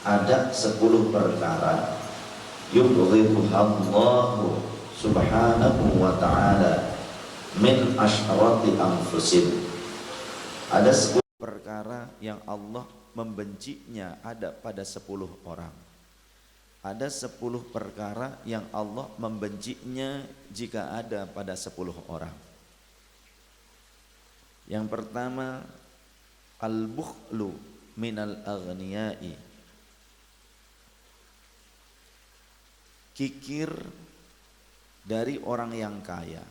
ada 10 perkara yubghidhuhallahu subhanahu wa ta'ala min asyrati anfusin. Ada 10 perkara yang Allah membencinya ada pada 10 orang. Ada 10 perkara yang Allah membencinya jika ada pada 10 orang. Yang pertama, al-bukhlu minal aghniyai, kikir dari orang yang kaya.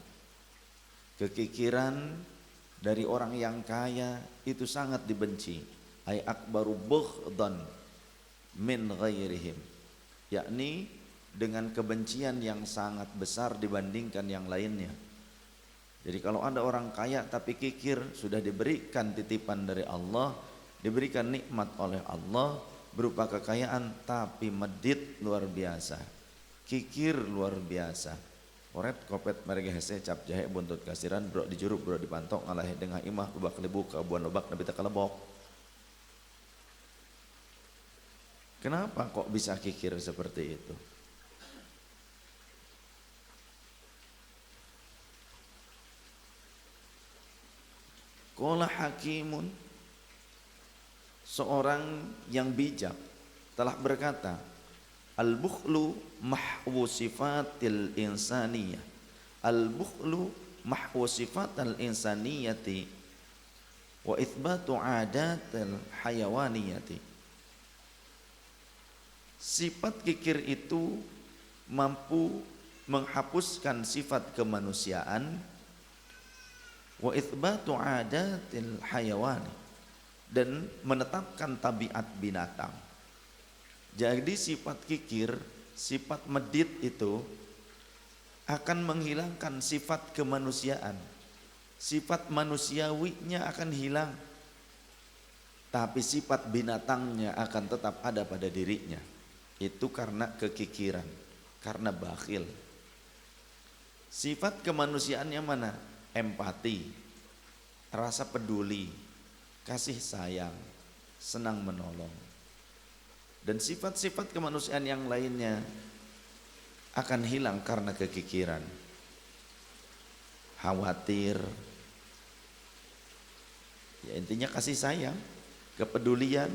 Kekikiran dari orang yang kaya itu sangat dibenci. Ay akbaru bughdan min ghairihim, yakni dengan kebencian yang sangat besar dibandingkan yang lainnya. Jadi kalau ada orang kaya tapi kikir, sudah diberikan titipan dari Allah, diberikan nikmat oleh Allah berupa kekayaan, tapi medit luar biasa, kikir luar biasa. Koret kopet mereka hese cap jahe buntut kasiran bro dijuruk bro dipantok ngalah dengan imah lubak lebu kabuan lubak nabi takalebok. Kenapa kok bisa kikir seperti itu? Qala hakimun, seorang yang bijak telah berkata, al-bukhlu mahwu sifatil insaniyah. Al-bukhlu mahwu sifatil insaniyati wa itsbatu adatil hayawaniyati. Sifat kikir itu mampu menghapuskan sifat kemanusiaan, wa itsbatu adatil hayawani, dan menetapkan tabiat binatang. Jadi sifat kikir, sifat medit itu akan menghilangkan sifat kemanusiaan. Sifat manusiawinya akan hilang, tapi sifat binatangnya akan tetap ada pada dirinya. Itu karena kekikiran, karena bakhil. Sifat kemanusiaannya mana? Empati, rasa peduli, kasih sayang, senang menolong. Dan sifat-sifat kemanusiaan yang lainnya akan hilang karena kekikiran. Khawatir, ya intinya kasih sayang, kepedulian.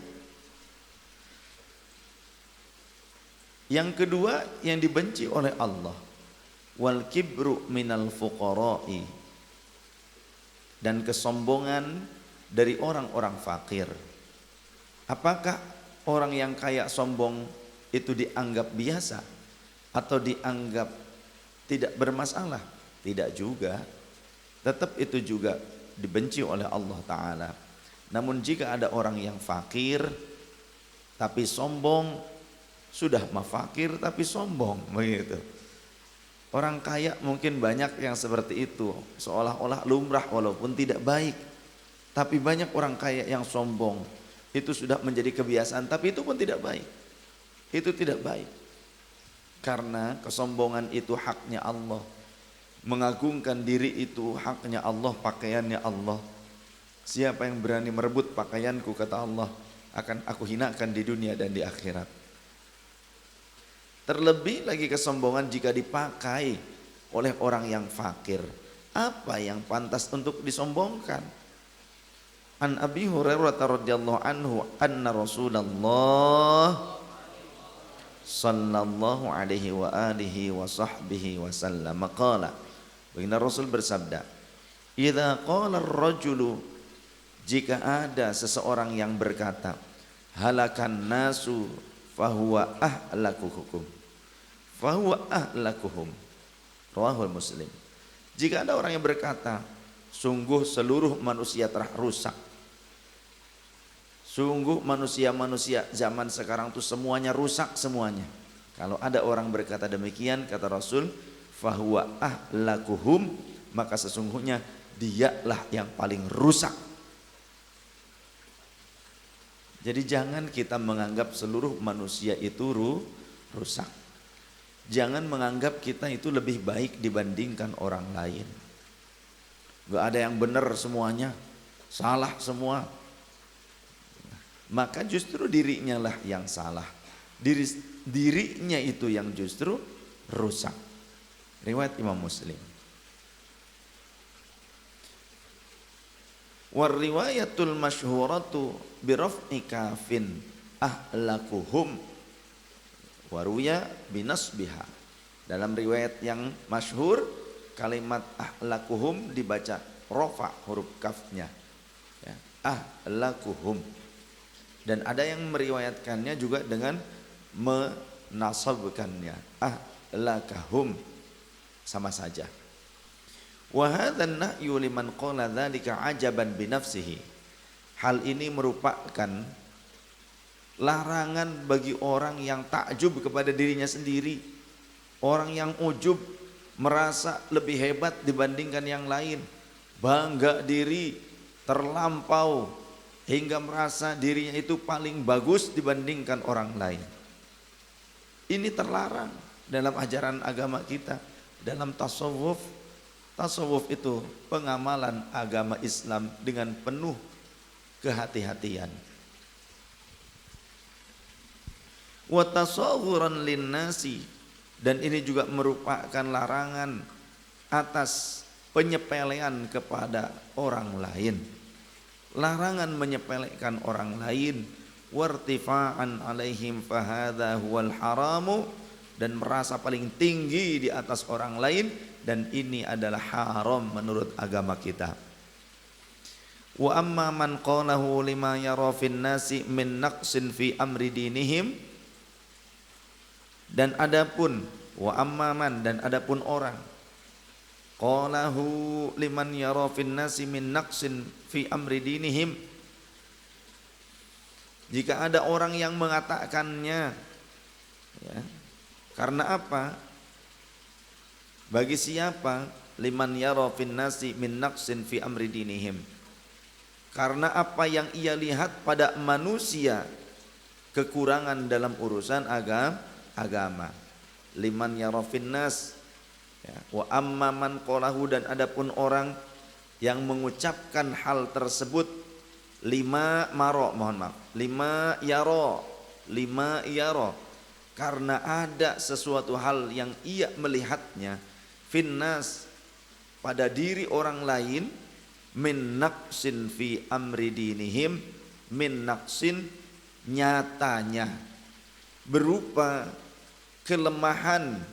Yang kedua yang dibenci oleh Allah, wal kibru minal fuqara'i, dan kesombongan dari orang-orang fakir. Apakah orang yang kaya sombong itu dianggap biasa atau dianggap tidak bermasalah? Tidak juga. Tetap itu juga dibenci oleh Allah Ta'ala. Namun jika ada orang yang fakir tapi sombong, sudah mah fakir tapi sombong, begitu. Orang kaya mungkin banyak yang seperti itu, seolah-olah lumrah walaupun tidak baik. Tapi banyak orang kaya yang sombong, itu sudah menjadi kebiasaan, tapi itu pun tidak baik. Itu tidak baik. Karena kesombongan itu haknya Allah. Mengagungkan diri itu haknya Allah, pakaiannya Allah. Siapa yang berani merebut pakaianku, kata Allah, akan aku hinakan di dunia dan di akhirat. Terlebih lagi kesombongan jika dipakai oleh orang yang fakir. Apa yang pantas untuk disombongkan? An Abi Hurairah radhiyallahu anhu anna Rasulullah sallallahu alaihi wa alihi wa sahbihi wa sallam qala, baginda Rasul bersabda, idza qala ar-rajulu, jika ada seseorang yang berkata, halakan nasu fahuwa ahlakuhum, fahuwa ahlakuhum, rawahul Muslim. Jika ada orang yang berkata, sungguh seluruh manusia telah rusak, sungguh manusia-manusia zaman sekarang itu semuanya rusak semuanya. Kalau ada orang berkata demikian, kata Rasul, fahuwa ahlakuhum, maka sesungguhnya dialah yang paling rusak. Jadi jangan kita menganggap seluruh manusia itu rusak. Jangan menganggap kita itu lebih baik dibandingkan orang lain. Gak ada yang benar semuanya, salah semua. maka justru dirinya lah yang salah. Dirinya itu yang justru rusak. Riwayat Imam Muslim. War riwayatul masyhuratu biraf'i kafin ahlakuhum waruya binasbiha. Dalam riwayat yang masyhur kalimat ahlakuhum dibaca rafa huruf kafnya, ya, ahlakuhum. Dan ada yang meriwayatkannya juga dengan menasabkannya, ahlakahum, sama saja. Wa hadzan nahyu liman qala dzalika ajaban bi nafsihi. Hal ini merupakan larangan bagi orang yang takjub kepada dirinya sendiri. Orang yang ujub, merasa lebih hebat dibandingkan yang lain, bangga diri terlampau hingga merasa dirinya itu paling bagus dibandingkan orang lain. Ini terlarang dalam ajaran agama kita. Dalam tasawuf, tasawuf itu pengamalan agama Islam dengan penuh kehati-hatian. Wa tasawuran linnasi, dan ini juga merupakan larangan atas penyepelean kepada orang lain. Larangan menyepelekan orang lain, wartifa'an alaihim fahadha huwal haramu, dan merasa paling tinggi di atas orang lain, dan ini adalah haram menurut agama kita. Wa amma man qalahu lima yara fin nasi min naqsin fi amri dinihim, dan adapun wa amman, dan adapun orang qalahu liman yara fin nasi min naqsin fi amri dinihim, jika ada orang yang mengatakannya, ya, karena apa? Bagi siapa? Liman yara fin nasi min naqsin fi amri dinihim, karena apa yang ia lihat pada manusia kekurangan dalam urusan agama. Liman yara fin nas, ya, wa amma man qalahu, dan adapun orang yang mengucapkan hal tersebut lima yaro, karena ada sesuatu hal yang ia melihatnya finnas pada diri orang lain, min naqsin fi amri dinihim, min naqsin nyatanya berupa kelemahan,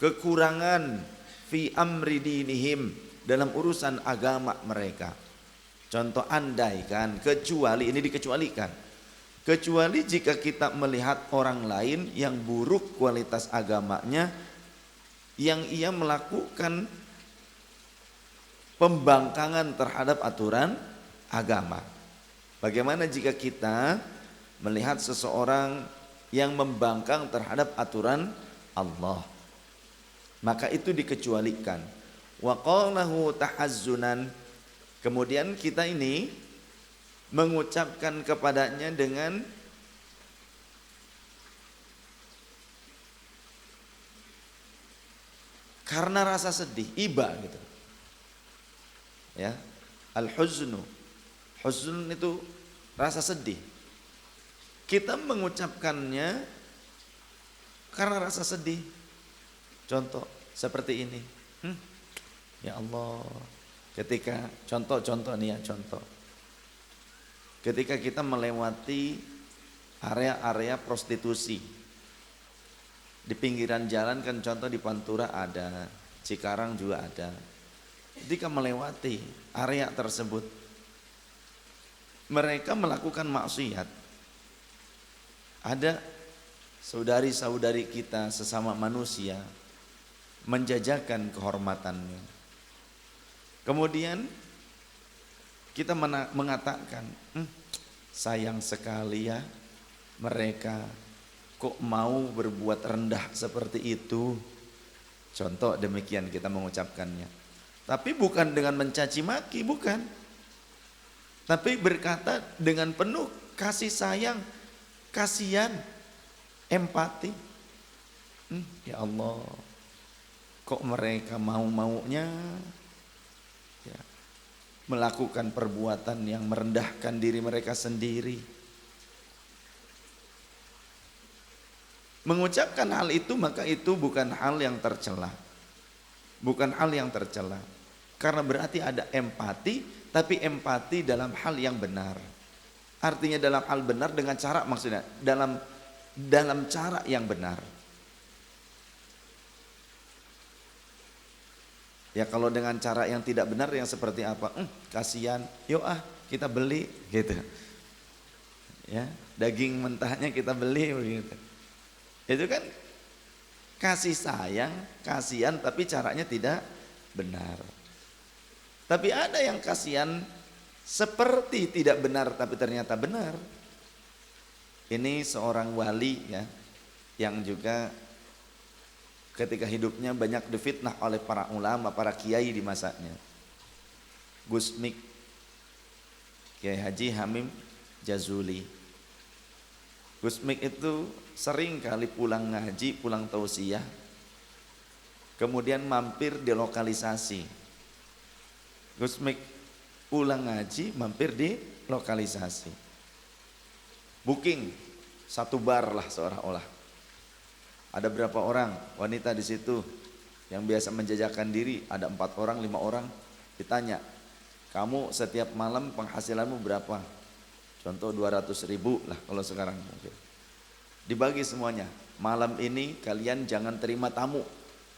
kekurangan fi amri dinihim, dalam urusan agama mereka. Contoh, andaikan, kecuali, ini dikecualikan, kecuali jika kita melihat orang lain yang buruk kualitas agamanya, yang ia melakukan pembangkangan terhadap aturan agama. Bagaimana jika kita melihat seseorang yang membangkang terhadap aturan Allah? Maka itu dikecualikan. Wa qalahu tahazzunan, kemudian kita ini mengucapkan kepadanya dengan karena rasa sedih, iba gitu. Ya, al-huznu. Huzn itu rasa sedih. Kita mengucapkannya karena rasa sedih. Contoh seperti ini. Ya Allah, ketika contoh nih ya, contoh. Ketika kita melewati area-area prostitusi. Di pinggiran jalan kan, contoh di Pantura ada, Cikarang juga ada. Ketika melewati area tersebut, mereka melakukan maksiat. Ada saudari-saudari kita sesama manusia menjajakan kehormatannya. Kemudian kita mengatakan, sayang sekali ya mereka, kok mau berbuat rendah seperti itu. Contoh demikian kita mengucapkannya. Tapi bukan dengan mencaci maki, bukan. Tapi berkata dengan penuh kasih sayang, kasihan, empati. Ya Allah, kok mereka mau-maunya ya, melakukan perbuatan yang merendahkan diri mereka sendiri. Mengucapkan hal itu maka itu bukan hal yang tercela. Bukan hal yang tercela. Karena berarti ada empati, tapi empati dalam hal yang benar. Artinya dalam hal benar dengan cara, maksudnya dalam cara yang benar. Ya kalau dengan cara yang tidak benar yang seperti apa? Kasihan, yuk kita beli gitu. Ya, daging mentahnya kita beli begitu. Itu kan kasih sayang, kasihan tapi caranya tidak benar. Tapi ada yang kasihan seperti tidak benar tapi ternyata benar. Ini seorang wali ya, yang juga ketika hidupnya banyak difitnah oleh para ulama, para kiai di masanya. Gus Mik, Kiai Haji Hamim Jazuli. Gus Mik itu sering kali pulang ngaji, pulang tausiah, kemudian mampir di lokalisasi. Gus Mik pulang ngaji, mampir di lokalisasi. Booking satu bar lah seolah-olah. Ada berapa orang wanita di situ yang biasa menjajakan diri, ada 4 orang, 5 orang. Ditanya, kamu setiap malam penghasilanmu berapa? Contoh 200.000 lah kalau sekarang mungkin. Dibagi semuanya. Malam ini kalian jangan terima tamu.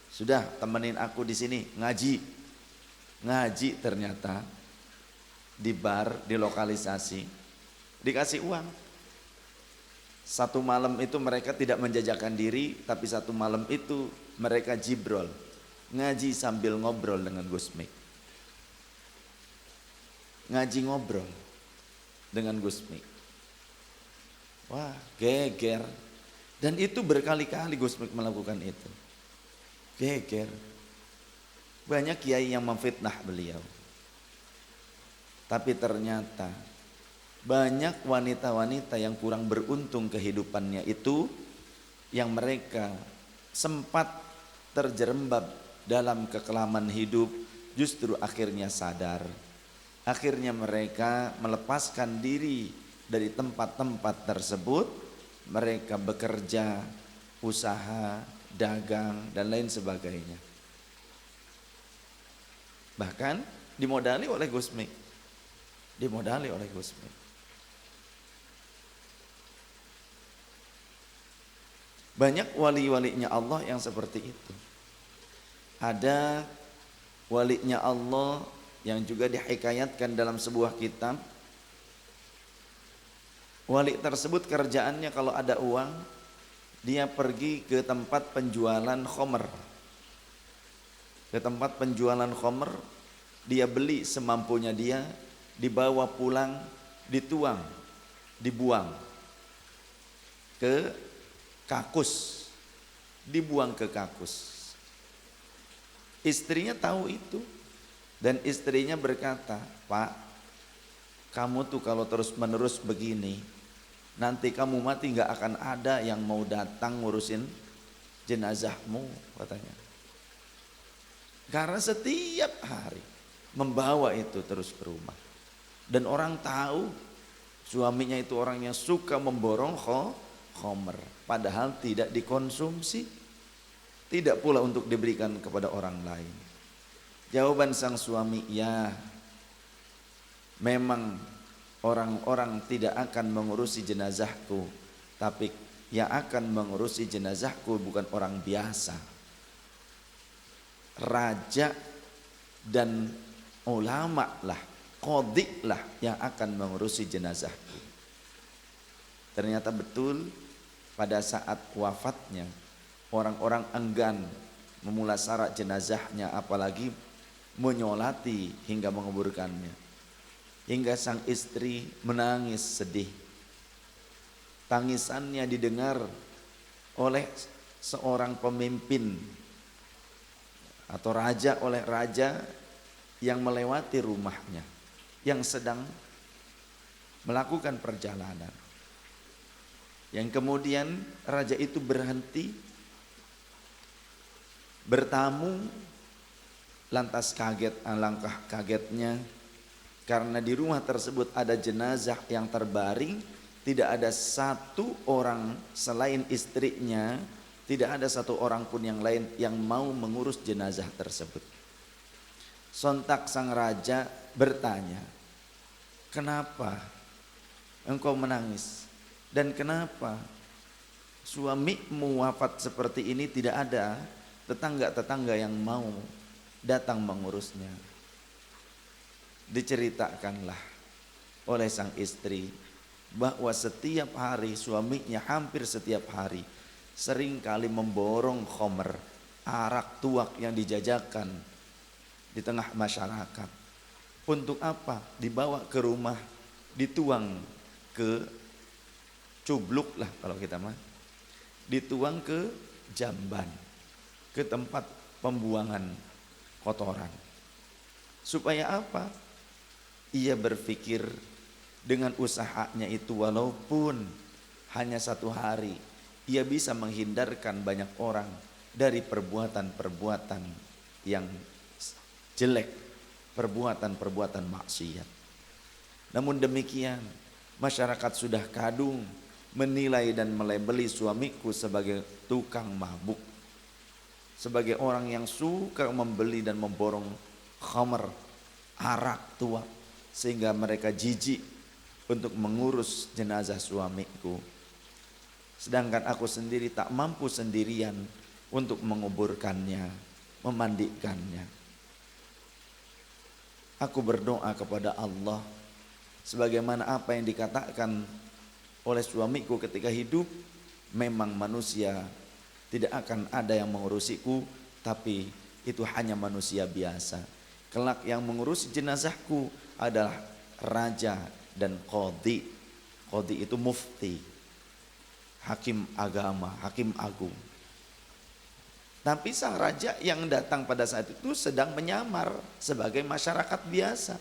Sudah temenin aku di sini ngaji. Ngaji ternyata di bar, di lokalisasi. Dikasih uang. Satu malam itu mereka tidak menjajakan diri, tapi satu malam itu mereka jibrol. Ngaji sambil ngobrol dengan Gus Mik. Ngaji ngobrol dengan Gus Mik. Wah, geger. Dan itu berkali-kali Gus Mik melakukan itu. Geger. Banyak kiai yang memfitnah beliau. Tapi ternyata banyak wanita-wanita yang kurang beruntung kehidupannya itu, yang mereka sempat terjerembab dalam kekelaman hidup, justru akhirnya sadar. Akhirnya mereka melepaskan diri dari tempat-tempat tersebut, mereka bekerja, usaha, dagang, dan lain sebagainya. Bahkan dimodali oleh Gus Mik. Dimodali oleh Gus Mik. Banyak wali-walinya Allah yang seperti itu. Ada walinya Allah yang juga dihikayatkan dalam sebuah kitab. Wali tersebut kerjaannya kalau ada uang, dia pergi ke tempat penjualan khomer. Ke tempat penjualan khomer, dia beli semampunya dia, dibawa pulang, dituang, dibuang ke kakus. Dibuang ke kakus. Istrinya tahu itu. Dan istrinya berkata, Pak, kamu tuh kalau terus menerus begini, nanti kamu mati gak akan ada yang mau datang ngurusin jenazahmu, katanya. Karena setiap hari membawa itu terus ke rumah. Dan orang tahu suaminya itu orang yang suka memborong khomer, padahal tidak dikonsumsi, tidak pula untuk diberikan kepada orang lain. Jawaban sang suami, ya memang orang-orang tidak akan mengurusi jenazahku, tapi yang akan mengurusi jenazahku bukan orang biasa, raja dan ulama lah, qadhi lah yang akan mengurusi jenazahku. Ternyata betul pada saat wafatnya orang-orang enggan memulasarat jenazahnya, apalagi menyolati hingga menguburkannya. Hingga sang istri menangis sedih. Tangisannya didengar oleh seorang pemimpin atau raja, oleh raja yang melewati rumahnya, yang sedang melakukan perjalanan. Yang kemudian raja itu berhenti, bertamu, lantas kaget, alangkah kagetnya karena di rumah tersebut ada jenazah yang terbaring, tidak ada satu orang selain istrinya, tidak ada satu orang pun yang lain yang mau mengurus jenazah tersebut. Sontak sang raja bertanya, kenapa engkau menangis? Dan kenapa suamimu wafat seperti ini tidak ada tetangga-tetangga yang mau datang mengurusnya? Diceritakanlah oleh sang istri bahwa setiap hari suaminya, hampir setiap hari, seringkali memborong khomer, arak tuak yang dijajakan di tengah masyarakat. Untuk apa? Dibawa ke rumah, dituang ke cubluk lah kalau kita mah, dituang ke jamban, ke tempat pembuangan kotoran. Supaya apa? Ia berpikir dengan usahanya itu, walaupun hanya satu hari, ia bisa menghindarkan banyak orang dari perbuatan-perbuatan yang jelek, perbuatan-perbuatan maksiat. Namun demikian, masyarakat sudah kadung menilai dan melabeli suamiku sebagai tukang mabuk, sebagai orang yang suka membeli dan memborong khamr, arak tua, sehingga mereka jijik untuk mengurus jenazah suamiku. Sedangkan aku sendiri tak mampu sendirian untuk menguburkannya, memandikannya. Aku berdoa kepada Allah sebagaimana apa yang dikatakan oleh suamiku ketika hidup, memang manusia tidak akan ada yang mengurusiku, tapi itu hanya manusia biasa. Kelak yang mengurusi jenazahku adalah raja dan qadhi. Qadhi itu mufti, hakim agama, hakim agung. Tapi sang raja yang datang pada saat itu sedang menyamar sebagai masyarakat biasa,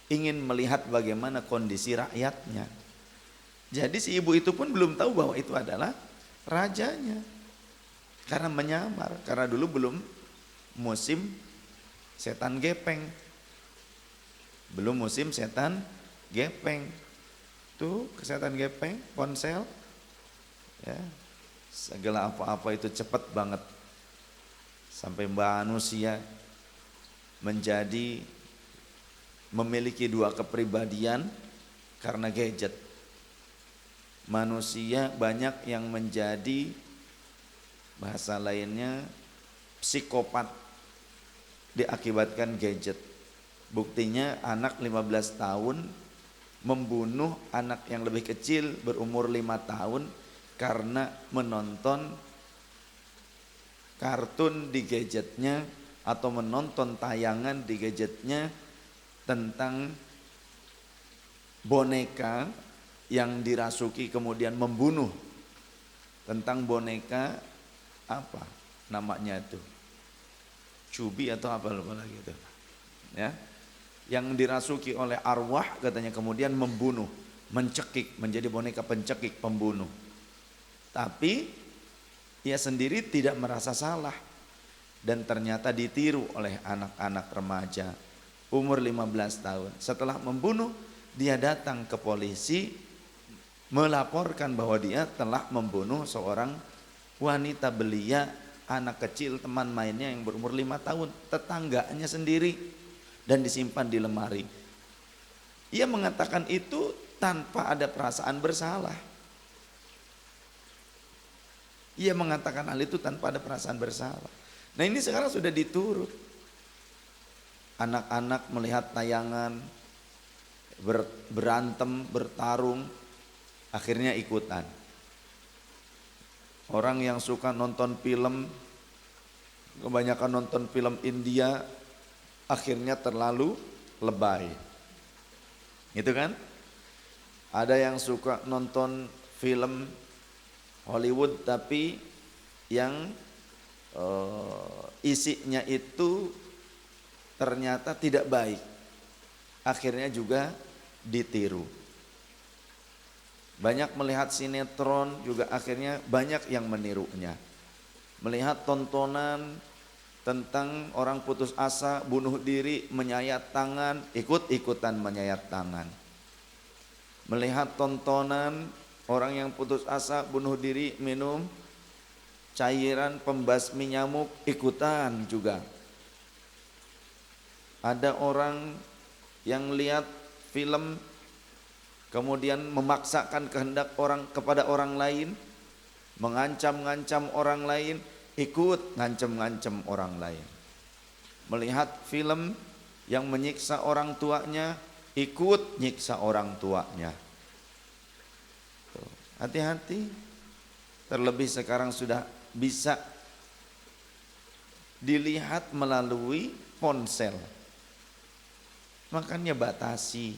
ingin melihat bagaimana kondisi rakyatnya. Jadi si ibu itu pun belum tahu bahwa itu adalah rajanya, karena menyamar, karena dulu belum musim setan gepeng, belum musim setan gepeng. Tuh setan gepeng, ponsel, ya, segala apa-apa itu cepat banget, sampai manusia menjadi memiliki dua kepribadian karena gadget. Manusia banyak yang menjadi, bahasa lainnya, psikopat diakibatkan gadget. Buktinya anak 15 tahun membunuh anak yang lebih kecil berumur 5 tahun karena menonton kartun di gadgetnya atau menonton tayangan di gadgetnya tentang boneka yang dirasuki kemudian membunuh. Tentang boneka apa namanya itu, Cubi atau apa lupa lagi itu, ya, yang dirasuki oleh arwah katanya, kemudian membunuh, mencekik, menjadi boneka pencekik, pembunuh. Tapi ia sendiri tidak merasa salah, dan ternyata ditiru oleh anak-anak remaja umur 15 tahun. Setelah membunuh, dia datang ke polisi melaporkan bahwa dia telah membunuh seorang wanita belia, anak kecil teman mainnya yang berumur 5 tahun, tetangganya sendiri, dan disimpan di lemari. Ia mengatakan itu tanpa ada perasaan bersalah. Ia mengatakan hal itu tanpa ada perasaan bersalah. Nah ini sekarang sudah diturut. Anak-anak melihat tayangan berantem, bertarung, akhirnya ikutan. Orang yang suka nonton film, kebanyakan nonton film India, akhirnya terlalu lebay, gitu kan? Ada yang suka nonton film Hollywood tapi yang isinya itu ternyata tidak baik, akhirnya juga ditiru. Banyak melihat sinetron juga akhirnya banyak yang menirunya. Melihat tontonan tentang orang putus asa, bunuh diri, menyayat tangan, ikut-ikutan menyayat tangan. Melihat tontonan Orang yang putus asa bunuh diri minum cairan pembasmi nyamuk ikutan juga. Ada orang yang lihat film kemudian memaksakan kehendak orang kepada orang lain, mengancam-ngancam orang lain, ikut ngancam-ngancam orang lain. Melihat film yang menyiksa orang tuanya, ikut nyiksa orang tuanya. Hati-hati, terlebih sekarang sudah bisa dilihat melalui ponsel. Makanya batasi.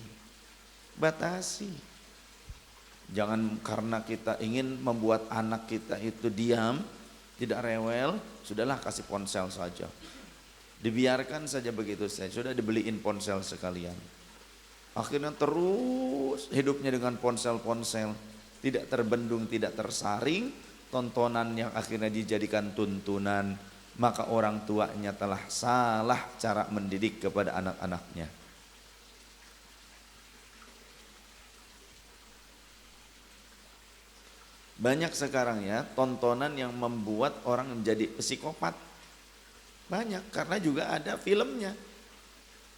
Jangan karena kita ingin membuat anak kita itu diam, tidak rewel, sudahlah kasih ponsel saja. Dibiarkan saja begitu saja, sudah dibeliin ponsel sekalian. Akhirnya terus hidupnya dengan ponsel-ponsel, tidak terbendung, tidak tersaring, tontonan yang akhirnya dijadikan tuntunan, maka orang tuanya telah salah cara mendidik kepada anak-anaknya. Banyak sekarang ya tontonan yang membuat orang menjadi psikopat. Banyak, karena juga ada filmnya.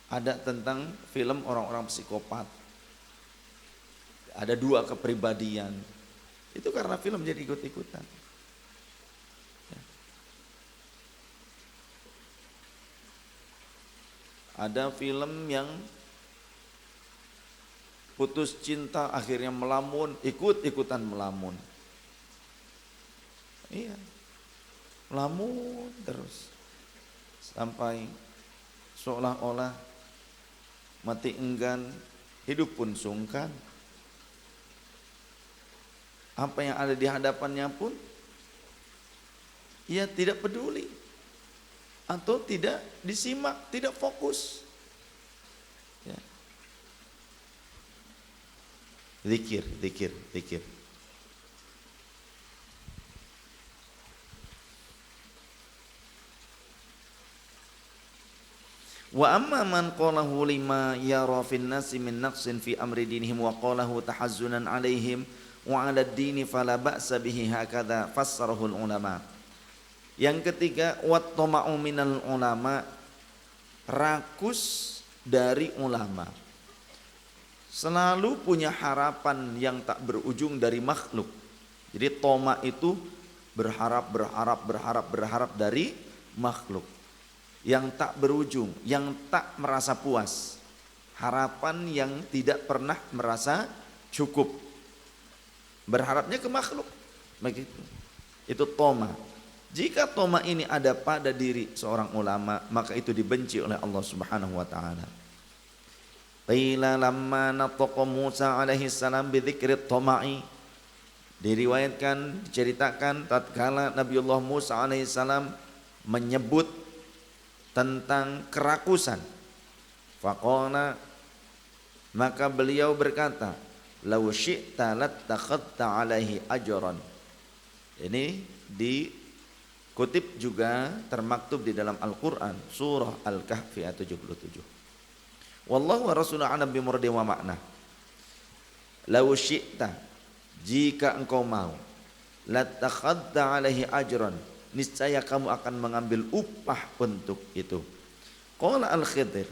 Ada tentang film orang-orang psikopat. Ada 2 kepribadian. Itu karena film jadi ikut-ikutan. Ya. Ada film yang putus cinta akhirnya melamun, ikut-ikutan melamun. Iya, melamun terus sampai seolah-olah mati enggan, hidup pun sungkan. Apa yang ada di hadapannya pun ia tidak peduli atau tidak disimak, tidak fokus. Ya. Zikir. Wa amma man qalahu lima yara fin nasi min naqsin fi amri dinihim wa qalahu tahazzunan alaihim wa 'ala ad-dini fala ba'sa bihi hakadha fassarahu ulama. Yang ketiga, wat tama'u minal ulama, rakus dari ulama. Selalu punya harapan yang tak berujung dari makhluk. Jadi toma itu berharap dari makhluk. Yang tak berujung, yang tak merasa puas, harapan yang tidak pernah merasa cukup, berharapnya ke makhluk, begitu. Itu toma. Jika toma ini ada pada diri seorang ulama, maka itu dibenci oleh Allah Subhanahu wa taala. Qila lamma nataqa Musa alaihi salam bi dzikri tama'i, diriwayatkan, diceritakan tatkala Nabiullah Musa alaihi salam menyebut tentang kerakusan. Faqala, maka beliau berkata, "Lau syi'ta lattakhadta alaihi ajran." Ini dikutip juga termaktub di dalam Al-Qur'an surah Al-Kahfi ayat 77. Wallahu wa rasuluhu a'lam bi muradi wa makna. Lau syi'ta, jika engkau mau, lattakhadta alaihi ajran, niscaya kamu akan mengambil upah untuk itu. Qala Al-Khidir,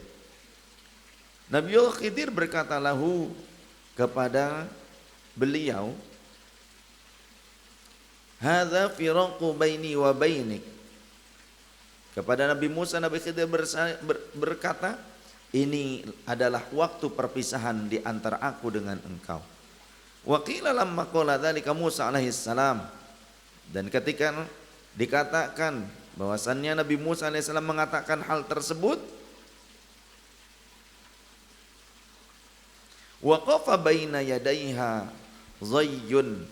Nabiullah Khidir berkata lahu kepada beliau, hadza firaqu baini wa bainik. Kepada Nabi Musa, Nabi Khidir berkata, ini adalah waktu perpisahan di antara aku dengan engkau. Wa qila lamma qala dzalika Musa alaihi salam, dan ketika dikatakan bahwasannya Nabi Musa alaihissalam mengatakan hal tersebut, waqafa baina yadaiha zayyun,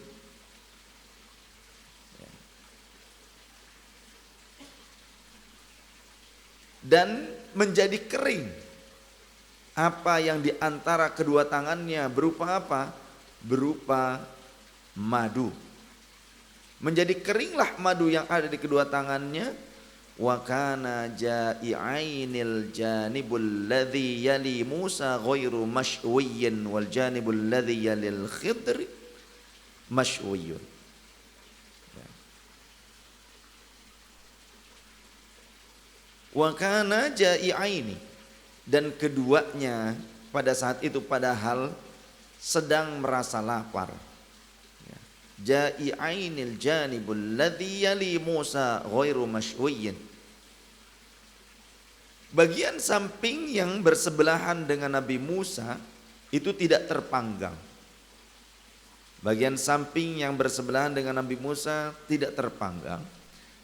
dan menjadi kering apa yang di antara kedua tangannya, berupa apa? Berupa madu. Menjadi keringlah madu yang ada di kedua tangannya. Wa kana ja'i'ainil janibul ladzi yali Musa ghairu mashwiyyin wal janibul ladzi yalil Khidri masyuyun. Wa kana ja'iaini, dan keduanya pada saat itu padahal sedang merasa lapar. Ja'iainil janibul ladzi yali Musa ghairu masyuyyin. Bagian samping yang bersebelahan dengan Nabi Musa itu tidak terpanggang. Bagian samping yang bersebelahan dengan Nabi Musa tidak terpanggang.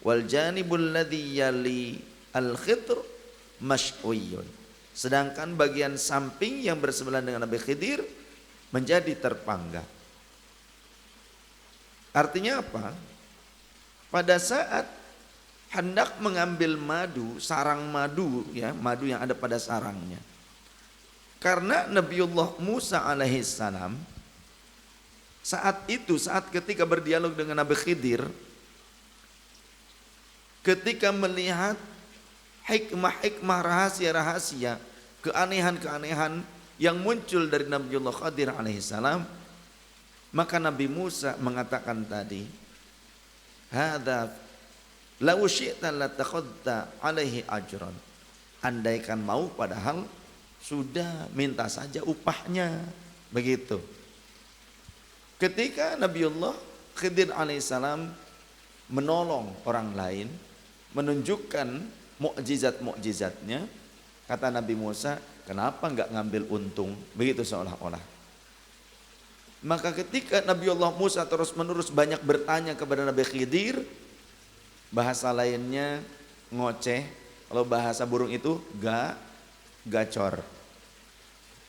Wal janibul ladzi yali al-Khidr masy'uyun. Sedangkan bagian samping yang bersebelahan dengan Nabi Khidir menjadi terpanggang. Artinya apa? Pada saat hendak mengambil madu, sarang madu, ya, madu yang ada pada sarangnya. Karena Nabiullah Musa alaihissalam saat itu, saat ketika berdialog dengan Nabi Khidir, ketika melihat hikmah-hikmah, rahasia-rahasia, keanehan-keanehan yang muncul dari Nabiullah Khidir alaihissalam, maka Nabi Musa mengatakan tadi, hadza law syi'ta latakhadta alaihi ajran. Andaikan mau, padahal sudah minta saja upahnya. Begitu. Ketika Nabiullah Khidir alaihissalam menolong orang lain, menunjukkan mukjizat-mukjizatnya, kata Nabi Musa, kenapa enggak ngambil untung? Begitu seolah-olah. Maka ketika Nabiullah Musa terus-menerus banyak bertanya kepada Nabi Khidir, bahasa lainnya ngoceh, kalau bahasa burung itu gacor,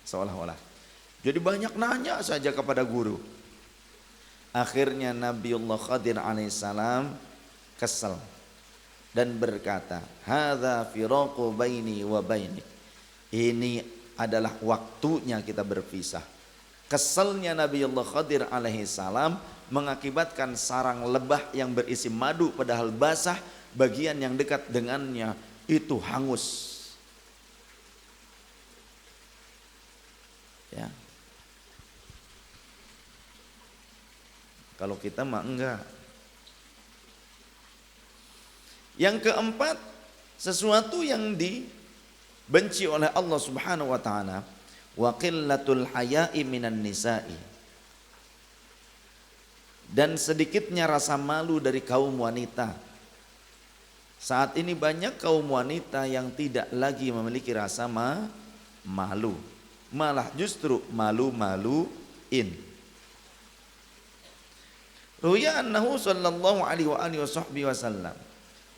seolah-olah. Jadi banyak nanya saja kepada guru. Akhirnya Nabiullah Khidir alaihissalam kesal dan berkata, hadza firaqu baini wa baini. Ini adalah waktunya kita berpisah. Keselnya Nabiullah Khidir alaihissalam mengakibatkan sarang lebah yang berisi madu padahal basah, bagian yang dekat dengannya itu hangus. Ya. Kalau kita mah enggak. Yang keempat, sesuatu yang dibenci oleh Allah Subhanahu wa taala, wa qillatul haya'i minan nisa'i. Dan sedikitnya rasa malu dari kaum wanita. Saat ini banyak kaum wanita yang tidak lagi memiliki rasa malu, malah justru malu-maluin. Ruya annahu sallallahu alaihi wa alihi wasallam,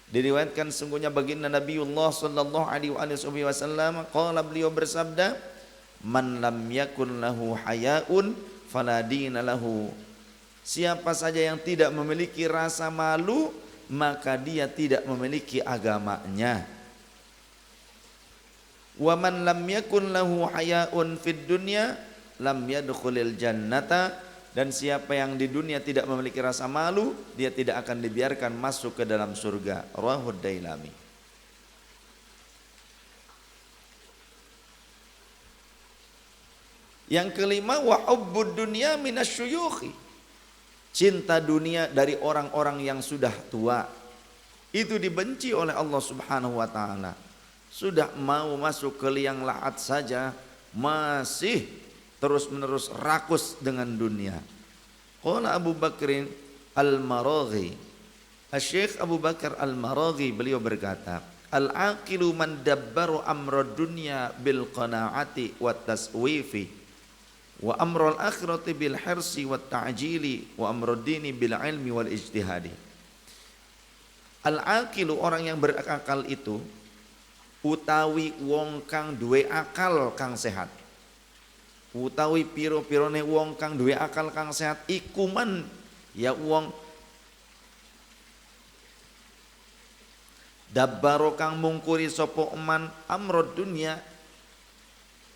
diriwayatkan sungguhnya baginda Nabiullah sallallahu alaihi wasallam qala, beliau bersabda, man lam yakun lahu hayaun fala dina lahu. Siapa saja yang tidak memiliki rasa malu, maka dia tidak memiliki agamanya. Wa man lam yakun lahu hayaun fid dunya lam yadkhulil jannata. Dan siapa yang di dunia tidak memiliki rasa malu, dia tidak akan dibiarkan masuk ke dalam surga. Rawahud Dailami. Yang kelima, wa hubbud dunya minasyuyukhi. Cinta dunia dari orang-orang yang sudah tua itu dibenci oleh Allah Subhanahu wa taala. Sudah mau masuk ke liang lahat saja masih terus-menerus rakus dengan dunia. Qala Abu Bakrin Al-Maraghi, Syekh Abu Bakar Al-Maraghi, beliau berkata, al-aqilu man dabbaru amra dunya bil qanaati wat taswifi wa amrul akhirati bil hirsi wat ta'jili wa amrud dini bil ilmi wal ijtihadi. Al-aqilu, orang yang berakal itu, utawi wong kang duwe akal kang sehat. Utawi piro-pirone wong kang duwe akal kang sehat iku man, ya wong dabbaro kang mungkuri sapa man amrod dunya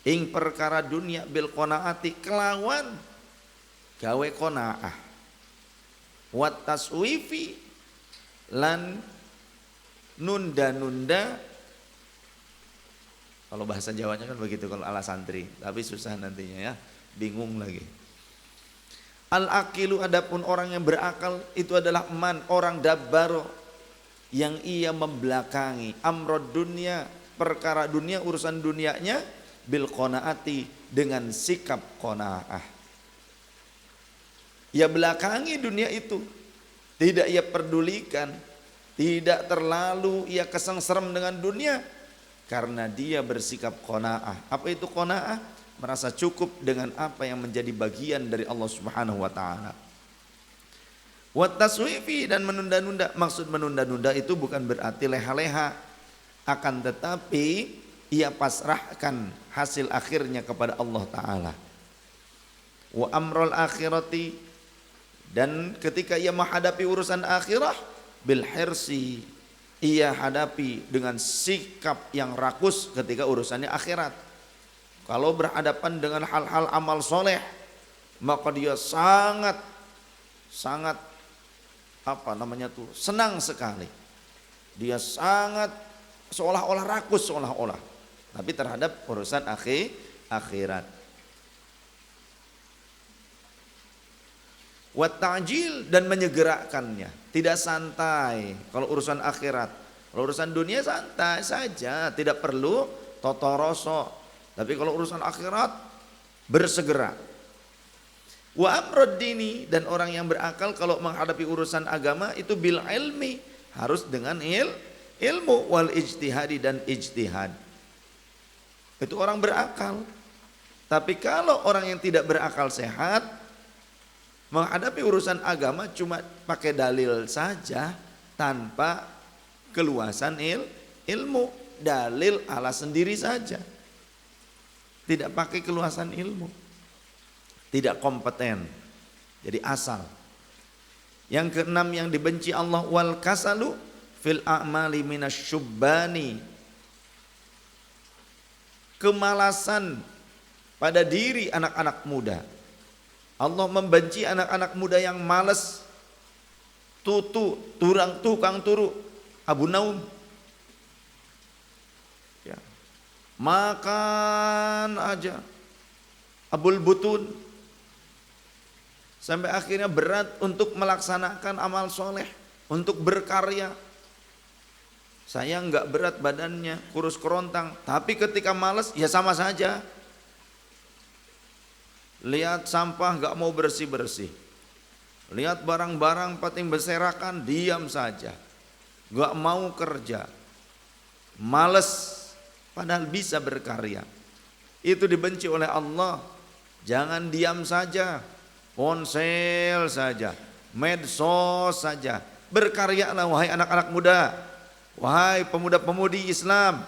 ing perkara dunia bil qanaati kelawan gawe qanaah, wat taswifi lan nunda-nunda. Kalau bahasa Jawanya kan begitu kalau ala santri, tapi susah nantinya ya, bingung lagi. Al-aqilu adapun orang yang berakal itu adalah man, orang dabbaro yang ia membelakangi amrod dunia, perkara dunia, urusan dunianya bil qanaati, dengan sikap qanaah. Ia belakangi dunia itu, tidak ia pedulikan, tidak terlalu ia kesengsem dengan dunia, karena dia bersikap qanaah. Apa itu qanaah? Merasa cukup dengan apa yang menjadi bagian dari Allah Subhanahu wa taala. Wa taswifi, dan menunda-nunda. Maksud menunda-nunda itu bukan berarti leha-leha, akan tetapi ia pasrahkan hasil akhirnya kepada Allah taala. Wa amrul akhirati, dan ketika ia menghadapi urusan akhirah bil hirsi, ia hadapi dengan sikap yang rakus ketika urusannya akhirat. Kalau berhadapan dengan hal-hal amal soleh, maka dia sangat senang sekali. Dia sangat seolah-olah rakus, seolah-olah. Tapi terhadap urusan akhirat. Wat ta'jil, dan menyegerakannya, tidak santai. Kalau urusan akhirat, kalau urusan dunia santai saja, tidak perlu totoroso. Tapi kalau urusan akhirat bersegera. Wa amrod dini, dan orang yang berakal kalau menghadapi urusan agama itu bil ilmi, harus dengan ilmu, wal ijtihadi, dan ijtihad. Itu orang berakal. Tapi kalau orang yang tidak berakal sehat menghadapi urusan agama cuma pakai dalil saja tanpa keluasan ilmu, dalil ala sendiri saja, tidak pakai keluasan ilmu, tidak kompeten, jadi asal. Yang keenam yang dibenci Allah, wal kasalu fil a'mali minasyubbani, kemalasan pada diri anak-anak muda. Allah membenci anak-anak muda yang malas, tukang turu, Abu Naum. Ya. Makan aja, Abul Butun, sampai akhirnya berat untuk melaksanakan amal soleh, untuk berkarya. Saya enggak berat badannya, kurus kerontang, tapi ketika malas ya sama saja. Lihat sampah enggak mau bersih-bersih, lihat barang-barang pating berserakan diam saja, enggak mau kerja, malas. Padahal bisa berkarya. Itu dibenci oleh Allah. Jangan diam saja, ponsel saja, medsos saja. Berkaryalah wahai anak-anak muda, wahai pemuda-pemudi Islam,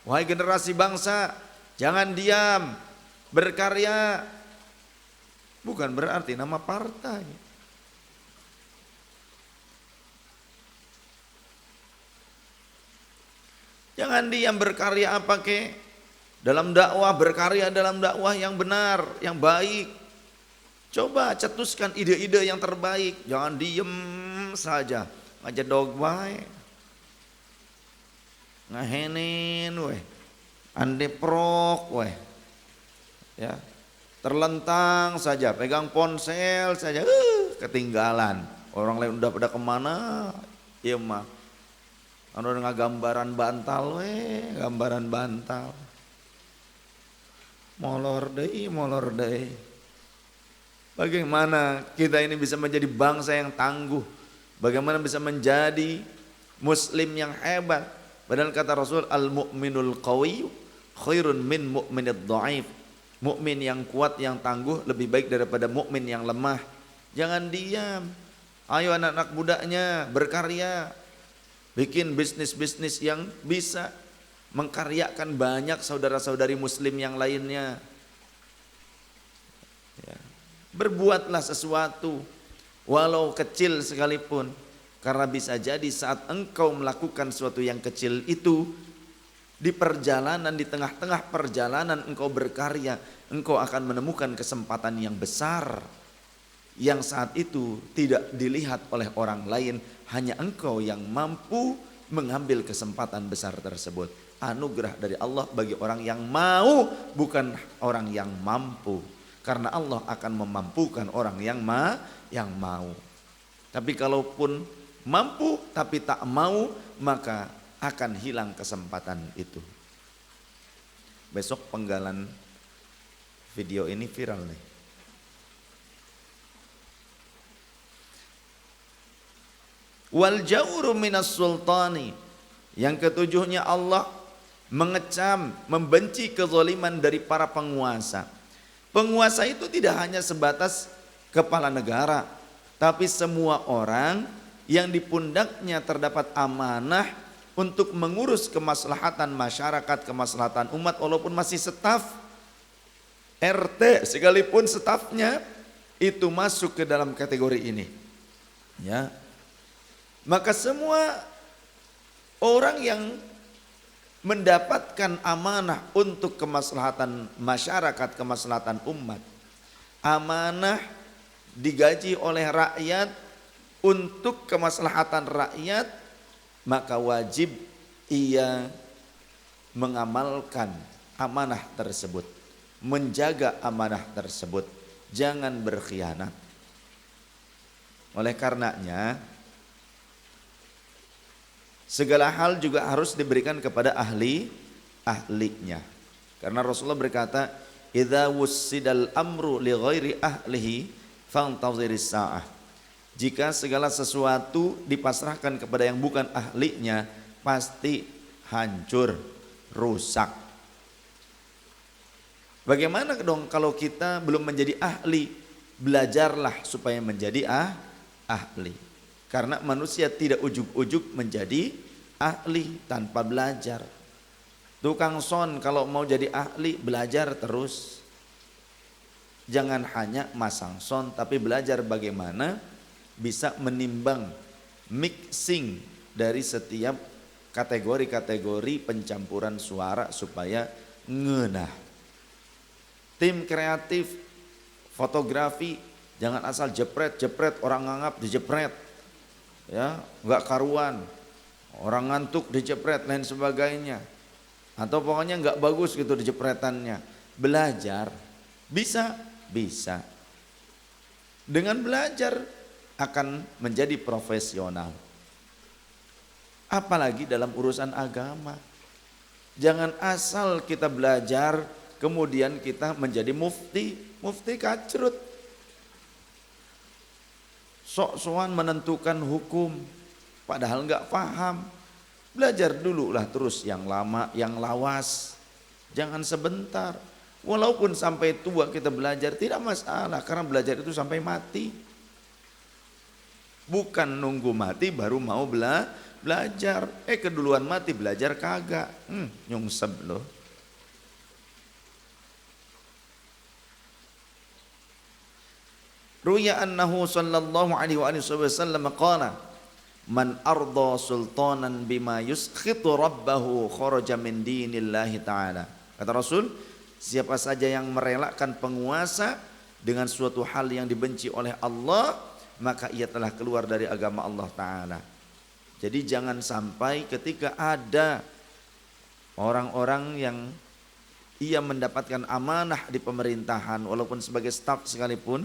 wahai generasi bangsa. Jangan diam, berkarya. Bukan berarti nama partai. Jangan diam, berkarya apa ke? Dalam dakwah, berkarya dalam dakwah yang benar, yang baik. Coba cetuskan ide-ide yang terbaik. Jangan diem saja, aja dogma, ngahenin, weh, andeprok, weh, ya, terlentang saja, pegang ponsel saja, ketinggalan. Orang lain udah pada kemana? Iya mah. Anu dengan gambaran bantal, gambaran bantal. Molor deui. Bagaimana kita ini bisa menjadi bangsa yang tangguh? Bagaimana bisa menjadi muslim yang hebat? Padahal kata Rasul, al-mu'minul qawiyyu khairun min mu'minid dha'if. Mukmin yang kuat, yang tangguh lebih baik daripada mukmin yang lemah. Jangan diam. Ayo anak-anak mudanya berkarya. Bikin bisnis-bisnis yang bisa mengkaryakan banyak saudara-saudari muslim yang lainnya. Ya. Berbuatlah sesuatu walau kecil sekalipun, karena bisa jadi saat engkau melakukan sesuatu yang kecil itu, di perjalanan, di tengah-tengah perjalanan engkau berkarya, engkau akan menemukan kesempatan yang besar yang saat itu tidak dilihat oleh orang lain. Hanya engkau yang mampu mengambil kesempatan besar tersebut. Anugerah dari Allah bagi orang yang mau, bukan orang yang mampu. Karena Allah akan memampukan orang yang mau. Tapi kalaupun mampu tapi tak mau, maka akan hilang kesempatan itu. Besok penggalan video ini viral nih. Wal jauru minas sultani. Yang ketujuhnya Allah mengecam, membenci kezaliman dari para penguasa. Penguasa itu tidak hanya sebatas kepala negara, tapi semua orang yang di pundaknya terdapat amanah untuk mengurus kemaslahatan masyarakat, kemaslahatan umat, walaupun masih staf RT sekalipun stafnya itu masuk ke dalam kategori ini. Ya. Maka semua orang yang mendapatkan amanah untuk kemaslahatan masyarakat, kemaslahatan umat, amanah digaji oleh rakyat untuk kemaslahatan rakyat, maka wajib ia mengamalkan amanah tersebut, menjaga amanah tersebut, jangan berkhianat. Oleh karenanya segala hal juga harus diberikan kepada ahlinya. Karena Rasulullah berkata, "Idza wussidal amru li ghairi ahlihi fantadhiris sa'ah." Jika segala sesuatu dipasrahkan kepada yang bukan ahlinya, pasti hancur, rusak. Bagaimana dong kalau kita belum menjadi ahli? Belajarlah supaya menjadi ahli. Karena manusia tidak ujug-ujug menjadi ahli tanpa belajar. Tukang son kalau mau jadi ahli belajar terus. Jangan hanya masang son, tapi belajar bagaimana bisa menimbang, mixing dari setiap kategori-kategori pencampuran suara supaya ngeunah. Tim kreatif fotografi jangan asal jepret orang nganggap dijepret. Ya, enggak karuan, orang ngantuk dijepret lain sebagainya, atau pokoknya enggak bagus gitu dijepretannya. Belajar bisa dengan belajar akan menjadi profesional, apalagi dalam urusan agama. Jangan asal kita belajar kemudian kita menjadi mufti kacrut, sok-sokan menentukan hukum padahal enggak paham. Belajar dulu lah terus yang lama, yang lawas, jangan sebentar. Walaupun sampai tua kita belajar tidak masalah, karena belajar itu sampai mati. Bukan nunggu mati baru mau belajar. Keduluan mati belajar kagak. Nyungsep loh. Ruya annahu sallallahu alaihi wasallam qala man arda sultanan bima yuskhitu rabbahu kharaja min dinillahi ta'ala. Kata Rasul, siapa saja yang merelakan penguasa dengan suatu hal yang dibenci oleh Allah, maka ia telah keluar dari agama Allah Ta'ala. Jadi jangan sampai ketika ada orang-orang yang ia mendapatkan amanah di pemerintahan, walaupun sebagai staf sekalipun,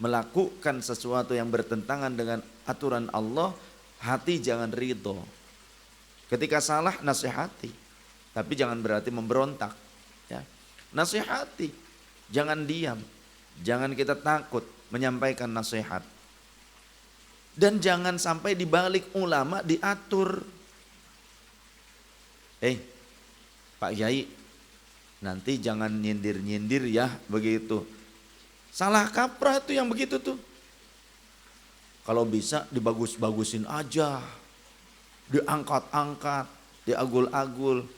melakukan sesuatu yang bertentangan dengan aturan Allah, hati jangan ridho. Ketika salah nasihati, tapi jangan berarti memberontak. Ya. Nasihati, jangan diam, jangan kita takut menyampaikan nasihat. Dan jangan sampai dibalik ulama diatur. Pak Kiai, nanti jangan nyindir-nyindir ya begitu. Salah kaprah tuh yang begitu tuh. Kalau bisa dibagus-bagusin aja, diangkat-angkat, diagul-agul.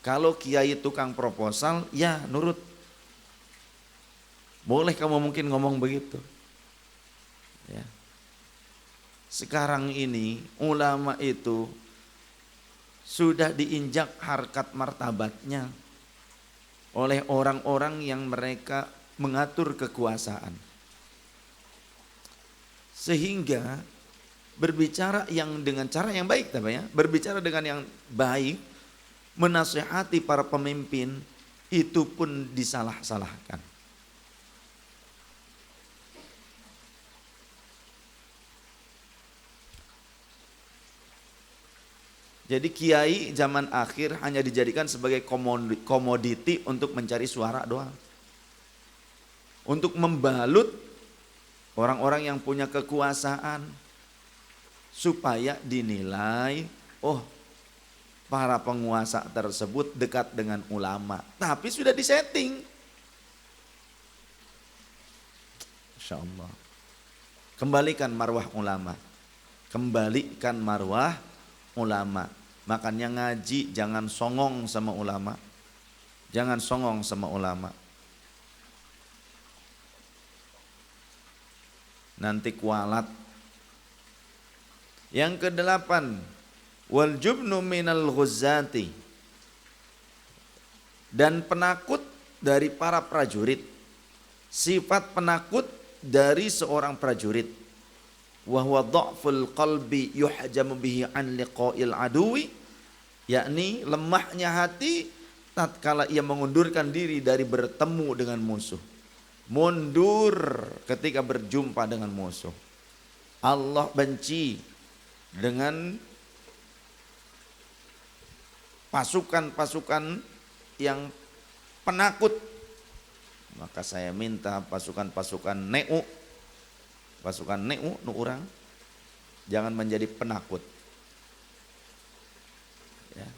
Kalau kiai tukang proposal, ya nurut. Boleh kamu mungkin ngomong begitu. Ya. Sekarang ini ulama itu sudah diinjak harkat martabatnya oleh orang-orang yang mereka mengatur kekuasaan, sehingga berbicara yang dengan cara yang baik, berbicara dengan yang baik, menasihati para pemimpin itu pun disalah-salahkan. Jadi kiai zaman akhir hanya dijadikan sebagai komoditi untuk mencari suara doang. Untuk membalut orang-orang yang punya kekuasaan supaya dinilai, oh para penguasa tersebut dekat dengan ulama. Tapi sudah disetting. Insya Allah. Kembalikan marwah ulama. Kembalikan marwah ulama. Makanya ngaji jangan songong sama ulama. Jangan songong sama ulama. Nanti kualat. Yang kedelapan, wal jubnu minal ghuzzati, dan penakut dari para prajurit. Sifat penakut dari seorang prajurit, wa huwa dha'ful qalbi yuhjamu bihi an liqa'il aduwi, yakni lemahnya hati tatkala ia mengundurkan diri dari bertemu dengan musuh, mundur ketika berjumpa dengan musuh. Allah benci dengan pasukan-pasukan yang penakut. Maka saya minta pasukan-pasukan neu nu orang jangan menjadi penakut ya.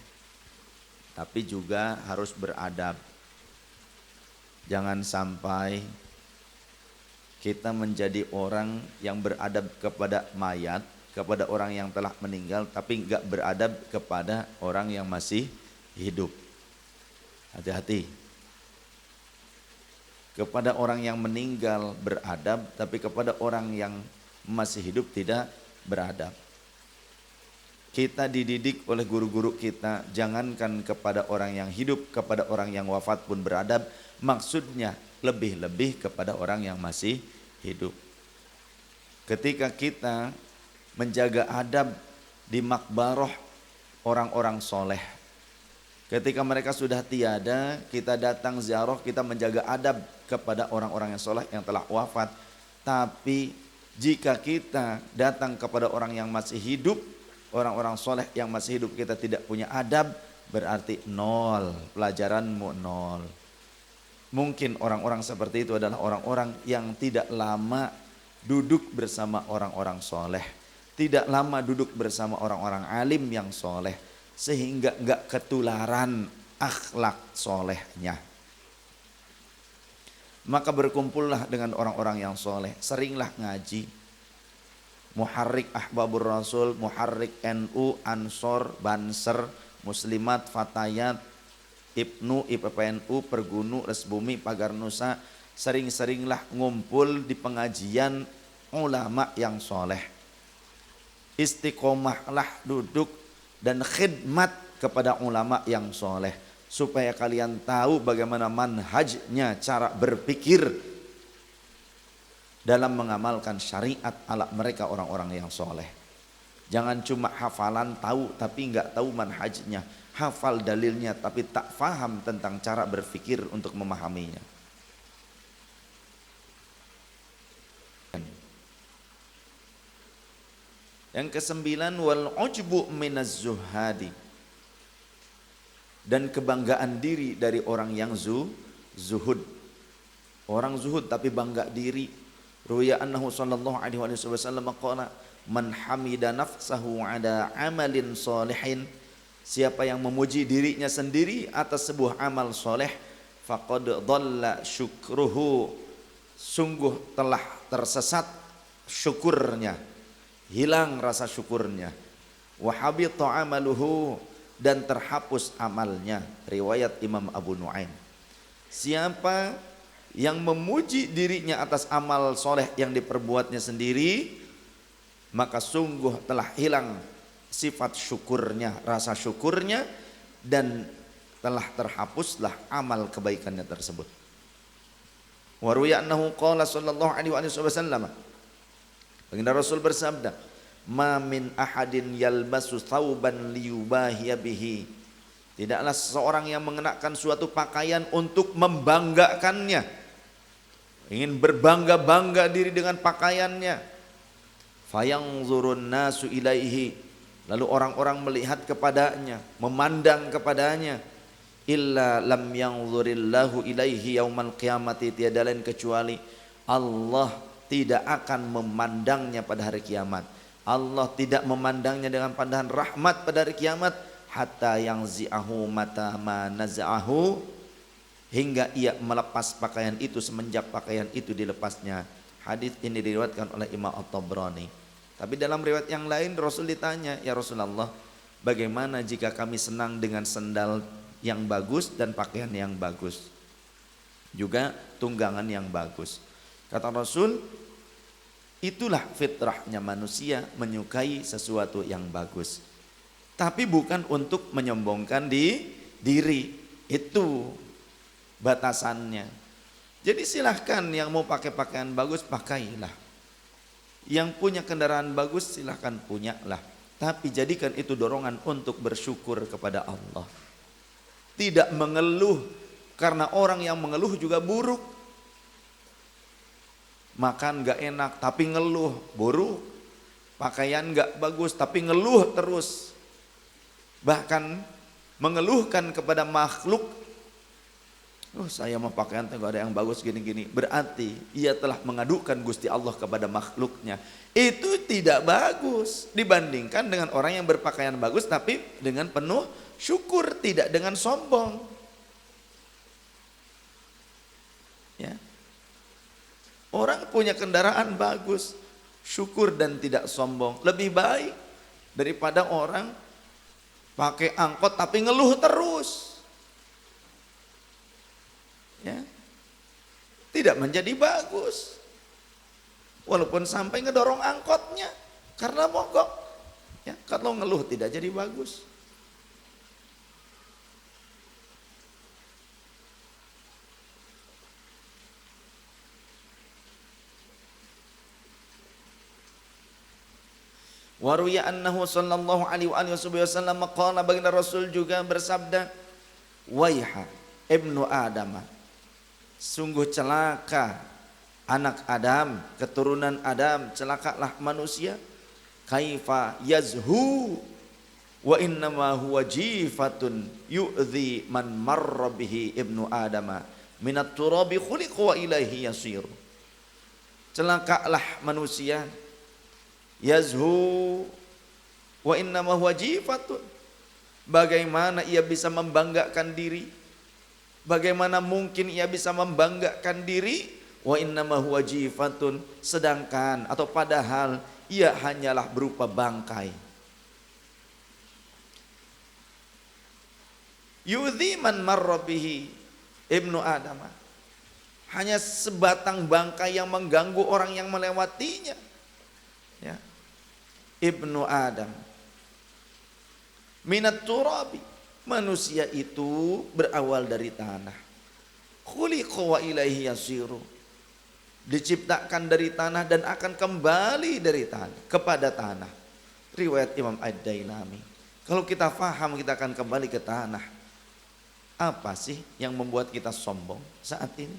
Tapi juga harus beradab. Jangan sampai kita menjadi orang yang beradab kepada mayat, kepada orang yang telah meninggal, tapi enggak beradab kepada orang yang masih hidup. Hati-hati. Kepada orang yang meninggal beradab, tapi kepada orang yang masih hidup tidak beradab. Kita dididik oleh guru-guru kita, jangankan kepada orang yang hidup, kepada orang yang wafat pun beradab. Maksudnya lebih-lebih kepada orang yang masih hidup. Ketika kita menjaga adab di makbaroh orang-orang soleh, ketika mereka sudah tiada, kita datang ziarah, kita menjaga adab kepada orang-orang yang soleh yang telah wafat. Tapi jika kita datang kepada orang yang masih hidup, orang-orang soleh yang masih hidup, kita tidak punya adab, berarti nol, pelajaranmu nol. Mungkin orang-orang seperti itu adalah orang-orang yang tidak lama duduk bersama orang-orang soleh, tidak lama duduk bersama orang-orang alim yang soleh, sehingga enggak ketularan akhlak solehnya. Maka berkumpullah dengan orang-orang yang soleh, seringlah ngaji. Muharrik Ahbabur Rasul, Muharrik NU, Ansor, Banser, Muslimat, Fatayat, Ibnu, IPPNU, Pergunu, Resbumi, Pagar Nusa. Sering-seringlah ngumpul di pengajian ulama yang soleh. Istiqomahlah duduk dan khidmat kepada ulama yang soleh, supaya kalian tahu bagaimana manhajnya, cara berpikir dalam mengamalkan syariat ala mereka orang-orang yang soleh. Jangan cuma hafalan tahu tapi enggak tahu manhajnya, hafal dalilnya tapi tak faham tentang cara berpikir untuk memahaminya. Yang kesembilan, wal ujbu minaz zuhadi, dan kebanggaan diri dari orang yang zuhud. Orang zuhud tapi bangga diri. Ruya annahu sallallahu alaihi wasallam qala man hamida nafsahu ada amalin salihin, siapa yang memuji dirinya sendiri atas sebuah amal soleh, faqad dhalla syukruhu, sungguh telah tersesat syukurnya, hilang rasa syukurnya. Wa habita amaluhu, dan terhapus amalnya. Riwayat Imam Abu Nuaim. Siapa yang memuji dirinya atas amal soleh yang diperbuatnya sendiri, maka sungguh telah hilang sifat syukurnya, rasa syukurnya, dan telah terhapuslah amal kebaikannya tersebut. Wa ruya annahu qala sallallahu alaihi wasallam, baginda Rasul bersabda, ma min ahadin yalbasu thawban liyubahiya bihi, tidaklah seseorang yang mengenakan suatu pakaian untuk membanggakannya, ingin berbangga-bangga diri dengan pakaiannya, fayanzurun nasu ilaihi, Lalu orang-orang melihat kepadanya, memandang kepadanya. Illa lam yanzurillahu ilaihi yaumal qiyamati, tiada lain kecuali Allah tidak akan memandangnya pada hari kiamat. Allah tidak memandangnya dengan pandangan rahmat pada hari kiamat. Hatta yang zi'ahu mata ma naza'ahu, hingga ia melepas pakaian itu semenjak pakaian itu dilepasnya. Hadis ini diriwayatkan oleh Imam At-Tabrani. Tapi dalam riwayat yang lain Rasul ditanya, ya Rasulullah, bagaimana jika kami senang dengan sendal yang bagus dan pakaian yang bagus, juga tunggangan yang bagus? Kata Rasul, itulah fitrahnya manusia, menyukai sesuatu yang bagus, tapi bukan untuk menyombongkan diri. Itu batasannya. Jadi silahkan yang mau pakai pakaian bagus, pakailah. Yang punya kendaraan bagus silahkan punyalah. Tapi jadikan itu dorongan untuk bersyukur kepada Allah. Tidak mengeluh, karena orang yang mengeluh juga buruk. Makan gak enak tapi ngeluh, buruk. Pakaian gak bagus tapi ngeluh terus. Bahkan mengeluhkan kepada makhluk, oh saya mau pakaian gak ada yang bagus gini-gini. Berarti ia telah mengadukan Gusti Allah kepada makhluknya. Itu tidak bagus dibandingkan dengan orang yang berpakaian bagus tapi dengan penuh syukur, tidak dengan sombong. Ya. Orang punya kendaraan bagus, syukur dan tidak sombong, lebih baik daripada orang pakai angkot tapi ngeluh terus. Ya, tidak menjadi bagus, walaupun sampai ngedorong angkotnya karena mogok. Ya, kalau ngeluh tidak jadi bagus. Waruya annahu sallallahu alaihi wasallam qala, baginda Rasul juga bersabda, waiha ibnu Adam, sungguh celaka anak Adam, keturunan Adam, celakalah manusia. Kaifa yazhu wa innama huwa jifatun yu'dhi man marra bihi ibnu Adam minat turabi khuliqa wa ilaihi yasiru. Celakalah manusia, yazhu wa innama huwa jifatun, bagaimana ia bisa membanggakan diri? Bagaimana mungkin ia bisa membanggakan diri? Wa innama huwa jifatun, sedangkan atau padahal ia hanyalah berupa bangkai. Yudhi man marra bihi ibnu Adam, hanya sebatang bangkai yang mengganggu orang yang melewatinya. Ya. Ibnu Adam minat turabi, manusia itu berawal dari tanah. Khuliqa wa ilaihi yasiru, diciptakan dari tanah dan akan kembali dari tanah kepada tanah. Riwayat Imam Ad-Dailami. Kalau kita faham kita akan kembali ke tanah, apa sih yang membuat kita sombong saat ini?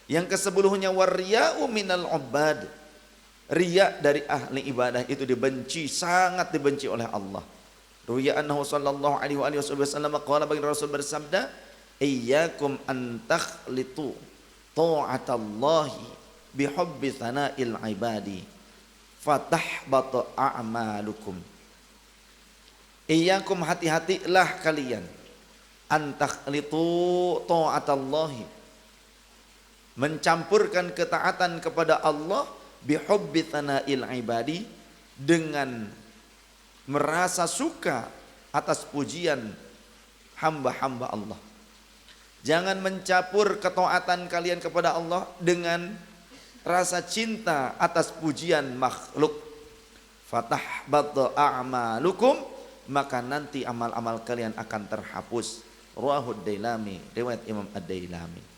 Yang kesebelumnya wariya'u minal ubad, riya dari ahli ibadah itu dibenci, sangat dibenci oleh Allah. Ruya annahu sallallahu alaihi wasallam qala, baginda Rasul bersabda, iyyakum an takhlitu ta'atallahi bihubbi thana'il ibadi fatahbatu a'malukum. Iyyakum, hati-hatilah kalian, an takhlitu ta'atallahi, mencampurkan ketaatan kepada Allah, bihubbi thana'il ibadi, dengan merasa suka atas pujian hamba-hamba Allah. Jangan mencampur ketaatan kalian kepada Allah dengan rasa cinta atas pujian makhluk. Fatahbatu a'malukum, maka nanti amal-amal kalian akan terhapus. Ruahud Dailami, riwayat Imam Ad-Dailami.